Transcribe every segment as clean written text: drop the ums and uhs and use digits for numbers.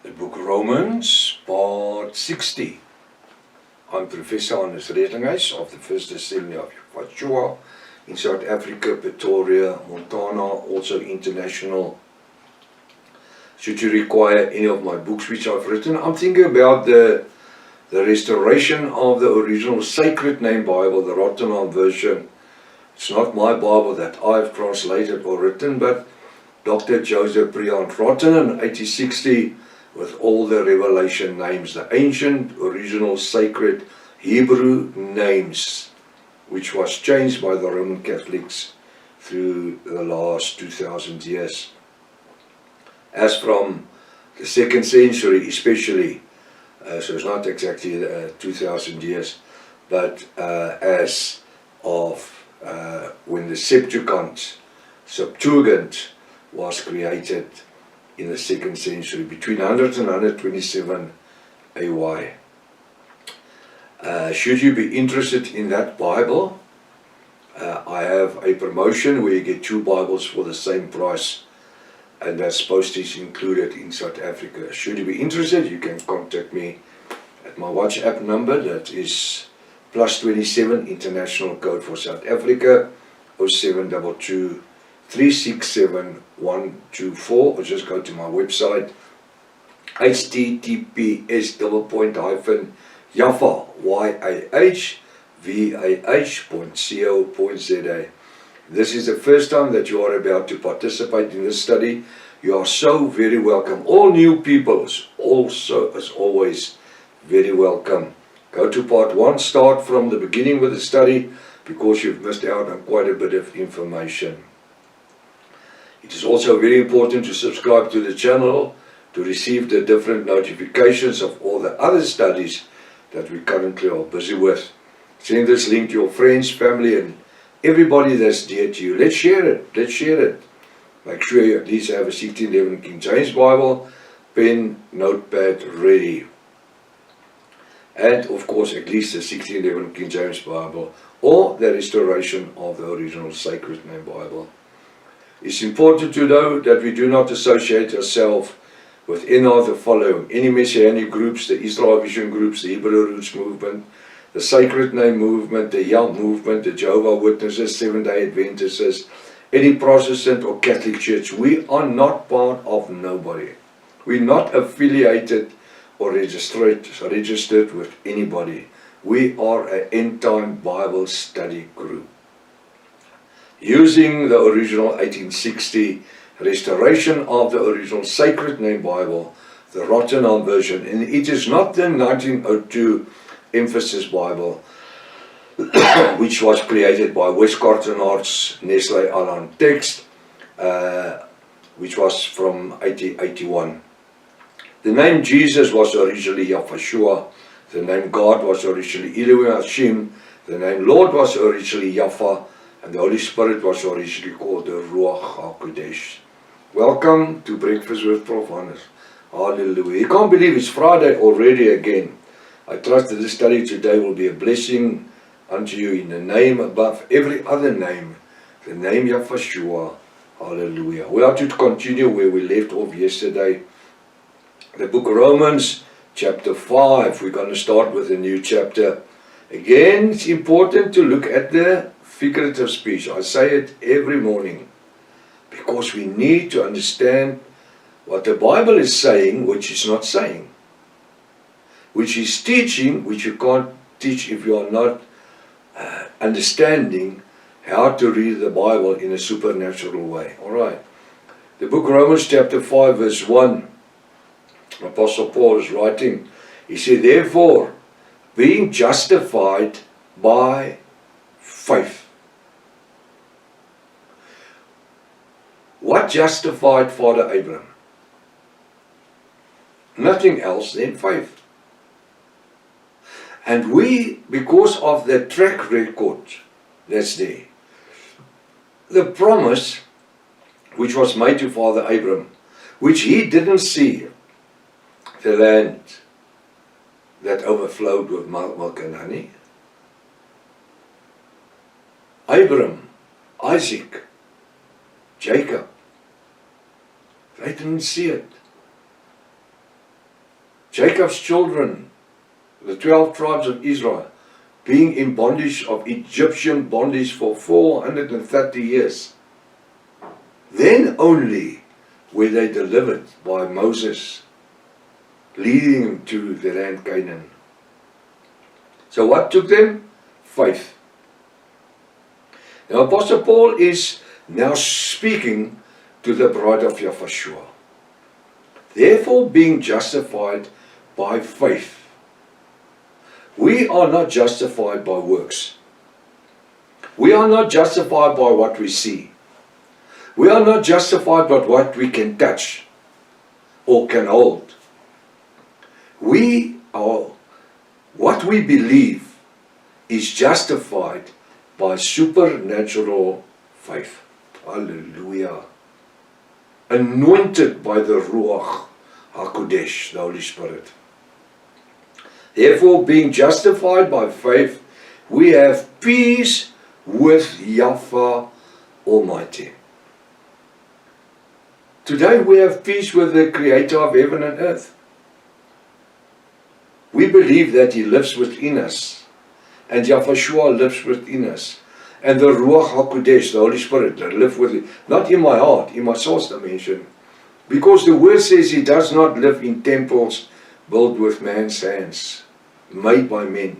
The book Romans, part 60. I'm Professor Hannes Redinghuis of the First Assembly of Yeshua in South Africa, Pretoria, Montana, also international. Should you require any of my books which I've written, I'm thinking about the restoration of the original Sacred Name Bible, the Rotterdam version. It's not my Bible that I've translated or written, but Dr. Joseph Briand Rotterdam, 1860, with all the revelation names, the ancient, original, sacred Hebrew names, which was changed by the Roman Catholics through the last 2,000 years. As from the 2nd century especially, so it's not exactly 2,000 years, but as of when the Septuagint was created in the 2nd century, between 100 and 127 AY. Should you be interested in that Bible, I have a promotion where you get 2 Bibles for the same price, and that's postage included in South Africa. Should you be interested, you can contact me at my WhatsApp number, that is +27 international code for South Africa, 0722 367 124, or just go to my website, https://yahvah.co.za. This is the first time that you are about to participate in this study. You are so very welcome. All new people also, as always, very welcome. Go to part 1, start from the beginning with the study, because you've missed out on quite a bit of information. It is also very important to subscribe to the channel to receive the different notifications of all the other studies that we currently are busy with. Send this link to your friends, family, and everybody that's dear to you. Let's share it. Let's share it. Make sure you at least have a 1611 King James Bible, pen, notepad ready. And of course, at least the 1611 King James Bible, or the restoration of the original Sacred Name Bible. It's important to know that we do not associate ourselves with any of the following: any Messianic groups, the Israel Vision groups, the Hebrew Roots movement, the Sacred Name movement, the Yah movement, the Jehovah Witnesses, Seventh-day Adventists, any Protestant or Catholic church. We are not part of nobody. We're not affiliated or registered with anybody. We are an end-time Bible study group, using the original 1860 restoration of the original Sacred Name Bible, the Rotterdam version, and it is not the 1902 Emphasis Bible, which was created by Westcott and Hart's Nestle Aland text, which was from 1881. The name Jesus was originally Yahvah. The name God was originally Elohim Hashem. The name Lord was originally Yahweh. And the Holy Spirit was originally called the Ruach HaKodesh. Welcome to Breakfast with Prof. Hannes. Hallelujah. You can't believe it's Friday already again. I trust that this study today will be a blessing unto you in the name above every other name, the name Yahvah. Hallelujah. We are to continue where we left off yesterday. The book of Romans, chapter 5. We're going to start with a new chapter. Again, it's important to look at the figurative speech. I say it every morning, because we need to understand what the Bible is saying, which it's not saying, which is teaching, which you can't teach if you are not understanding how to read the Bible in a supernatural way. Alright, the book of Romans chapter 5 verse 1, Apostle Paul is writing. He said, therefore, being justified by faith. What justified Father Abraham? Nothing else than faith. And we, because of the track record that's there, the promise which was made to Father Abraham, which he didn't see, the land that overflowed with milk and honey. Abraham, Isaac, Jacob, they didn't see it. Jacob's children, the 12 tribes of Israel, being in bondage of Egyptian bondage for 430 years. Then only were they delivered by Moses, leading them to the land Canaan. So what took them? Faith. Now Apostle Paul is now speaking to the bride of Yahushua. Therefore, being justified by faith. We are not justified by works. We are not justified by what we see. We are not justified by what we can touch or can hold. We are, what we believe is justified by supernatural faith. Hallelujah. Anointed by the Ruach HaKodesh, the Holy Spirit. Therefore, being justified by faith, we have peace with Yahweh Almighty. Today we have peace with the Creator of heaven and earth. We believe that He lives within us, and Yahushua lives within us, and the Ruach HaKodesh, the Holy Spirit, that live within, not in my heart, in my soul's dimension, because the Word says He does not live in temples built with man's hands, made by men.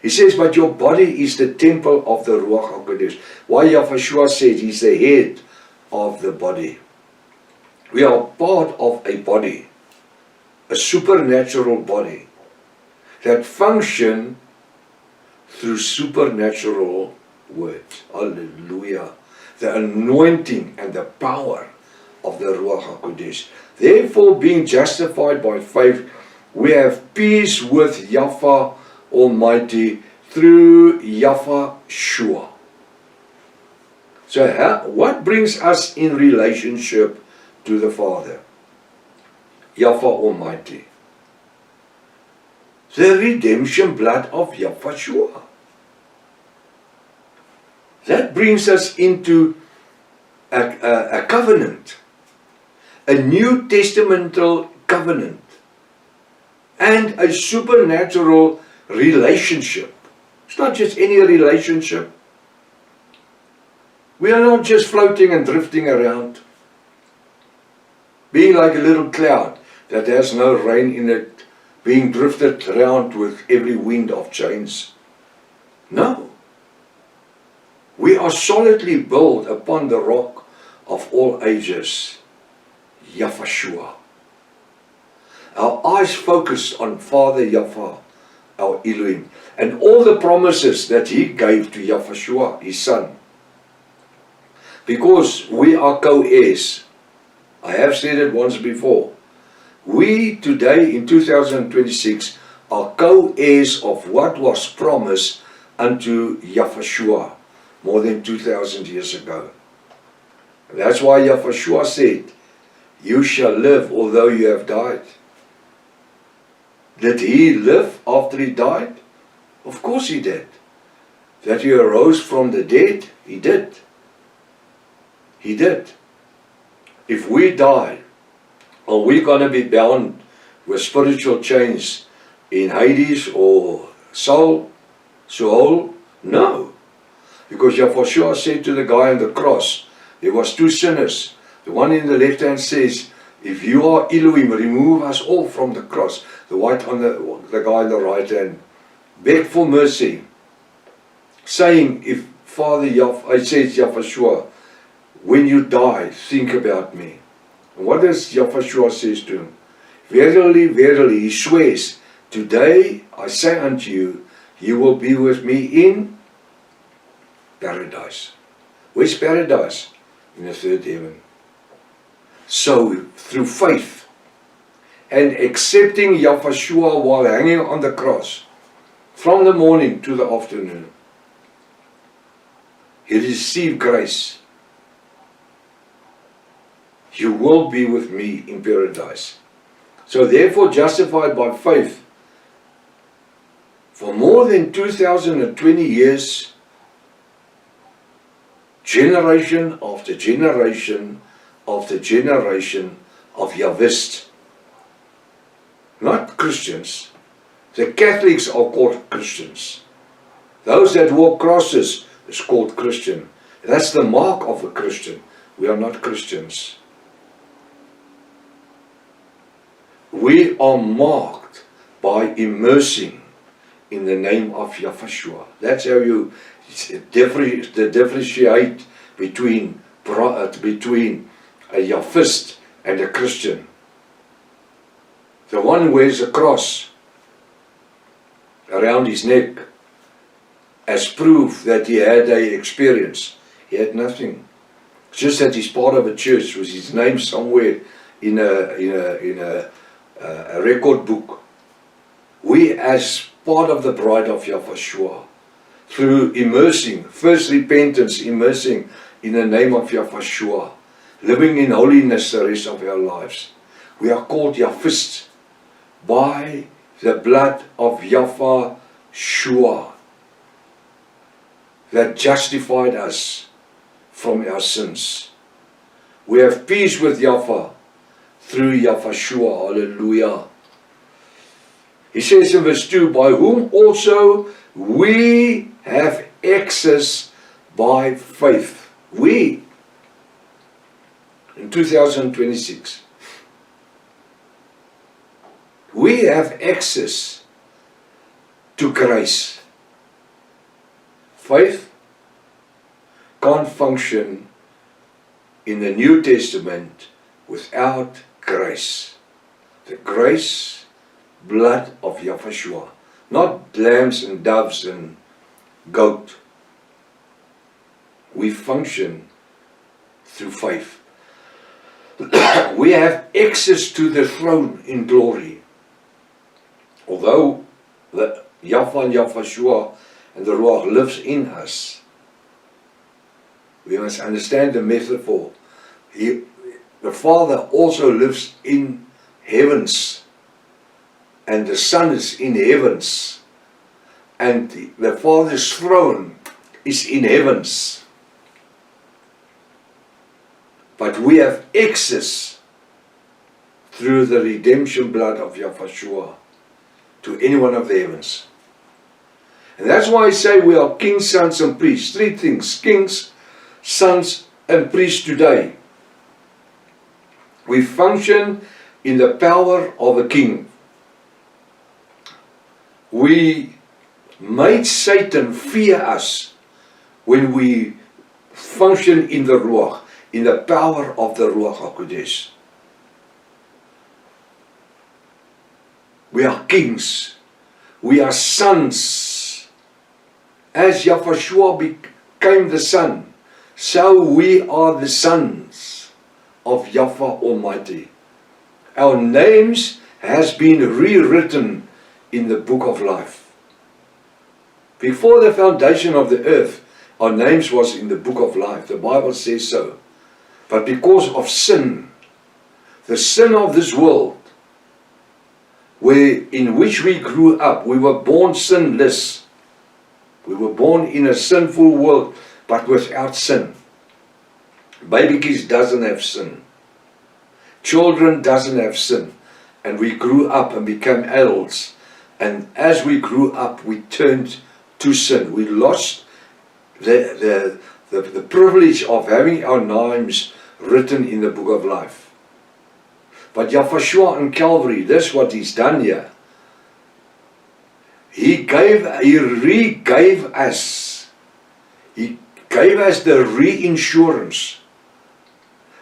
He says, but your body is the temple of the Ruach HaKodesh. Why Yahushua said He's the head of the body. We are part of a body, a supernatural body, that function through supernatural words. Hallelujah. The anointing and the power of the Ruach HaKodesh. Therefore, being justified by faith, we have peace with Yahweh Almighty through Yahushua. So what brings us in relationship to the Father? Yahweh Almighty. The redemption blood of Yahushua. That brings us into a covenant, a New Testamental covenant, and a supernatural relationship. It's not just any relationship. We are not just floating and drifting around, being like a little cloud that has no rain in it, being drifted around with every wind of change. No. We are solidly built upon the rock of all ages, Yahushua. Our eyes focused on Father Yahweh, our Elohim, and all the promises that He gave to Yahushua, His Son. Because we are co-heirs. I have said it once before. We today in 2026 are co-heirs of what was promised unto Yahushua more than 2,000 years ago. And that's why Yahushua said, you shall live although you have died. Did He live after He died? Of course He did. That He arose from the dead? He did. He did. If we die, are we going to be bound with spiritual chains in Hades or Sheol? No. Because Yahushua said to the guy on the cross, there was two sinners. The one in the left hand says, if you are Elohim, remove us all from the cross. The white on the guy on the right hand begged for mercy, saying, if Father Yahweh, it says Yahushua, when you die, think about me. And what does Yahushua says to him? Verily, verily, He swears, today I say unto you, you will be with me in paradise. Where's paradise? In the third heaven. So, through faith and accepting Yahushua while hanging on the cross, from the morning to the afternoon, he received grace. You will be with me in paradise. So therefore, justified by faith, for more than 2020 years, generation after generation after generation of Yahwist not Christians. The Catholics are called Christians. Those that wore crosses is called Christian. That's the mark of a Christian. We are not Christians. We are marked by immersing in the name of Yahshua. That's how you differentiate between a Yahwist and a Christian. The one who wears a cross around his neck as proof that he had an experience. He had nothing. Just that he's part of a church with his name somewhere in a record book. We, as part of the bride of Yahshua, through immersing, first repentance, immersing in the name of Yahshua, living in holiness the rest of our lives, we are called Yahwist by the blood of Yahshua that justified us from our sins. We have peace with Yahweh through Yahshua. Hallelujah. He says in verse 2, by whom also we have access by faith. We, in 2026, we have access to grace. Faith can't function in the New Testament without grace. The grace, blood of Yahshua. Not lambs and doves and goat. We function through faith. We have access to the throne in glory. Although the Yahweh and Yahshua and the Ruach lives in us, we must understand the metaphor. The Father also lives in heavens, and the Son is in heavens, and the Father's throne is in heavens. But we have access through the redemption blood of Yahshua to any one of the heavens. And that's why I say we are kings, sons and priests. Three things: kings, sons and priests today. We function in the power of a king. We made Satan fear us when we function in the Ruach, in the power of the Ruach HaKodesh. We are kings. We are sons. As Yahshua became the Son, so we are the sons of Yahweh Almighty. Our names has been rewritten in the book of life. Before the foundation of the earth, our names was in the book of life. The Bible says so. But because of sin, the sin of this world, in which we grew up, we were born sinless. We were born in a sinful world, but without sin. Baby kids doesn't have sin. Children doesn't have sin. And we grew up and became adults. And as we grew up, we turned to sin. We lost the privilege of having our names written in the book of life. But Yahshua on Calvary, that's what he's done here. He re-gave us. He gave us the reinsurance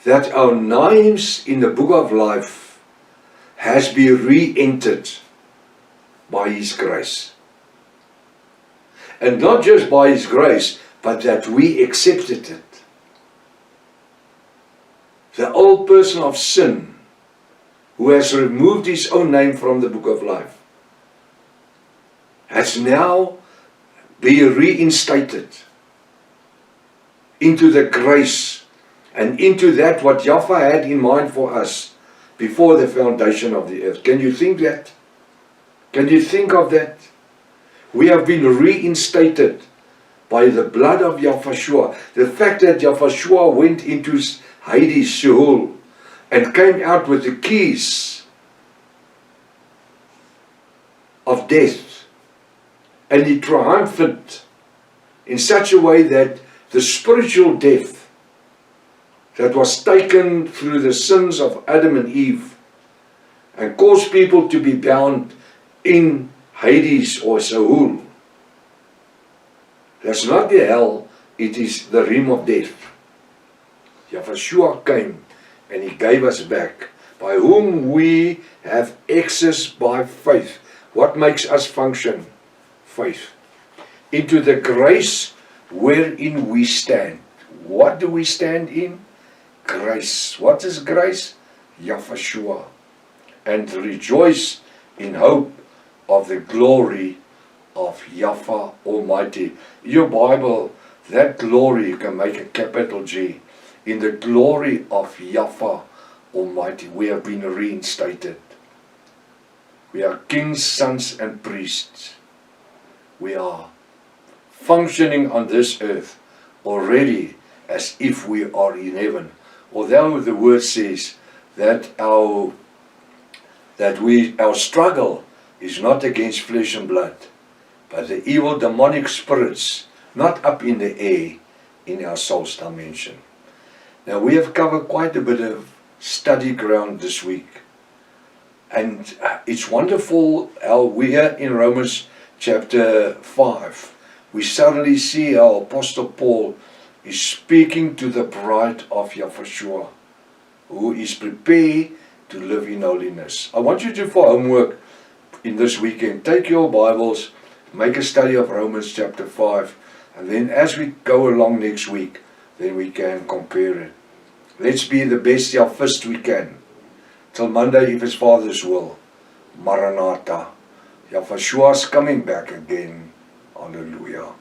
that our names in the book of life has been re-entered by His grace. And not just by His grace, but that we accepted it. The old person of sin, who has removed his own name from the book of life, has now been reinstated into the grace and into that what Yahweh had in mind for us before the foundation of the earth. Can you think that? Can you think of that? We have been reinstated by the blood of Yahshua. The fact that Yahshua went into Hades, Sheol, and came out with the keys death, and he triumphed in such a way that the spiritual death that was taken through the sins of Adam and Eve and caused people to be bound in Hades or Sheol. That's not the hell, it is the realm of death. Yeshua came and he gave us back, by whom we have access by faith. What makes us function? Faith. Into the grace wherein we stand. What do we stand in? Grace. What is grace? Yeshua. And rejoice in hope of the glory of Yahweh Almighty. Your Bible, that glory, you can make a capital G. In the glory of Yahweh Almighty, we have been reinstated. We are kings, sons, and priests. We are functioning on this earth already as if we are in heaven. Although the word says that our struggle is not against flesh and blood, but the evil demonic spirits, not up in the air, in our soul's dimension. Now we have covered quite a bit of study ground this week. And it's wonderful how we are in Romans chapter 5. We suddenly see how Apostle Paul is speaking to the bride of Yeshua, who is prepared to live in holiness. I want you to, for homework in this weekend, take your Bibles, make a study of Romans chapter 5, and then as we go along next week, then we can compare it. Let's be the best first we can. Till Monday, if His Father's will. Maranatha. Yeshua is coming back again. Hallelujah.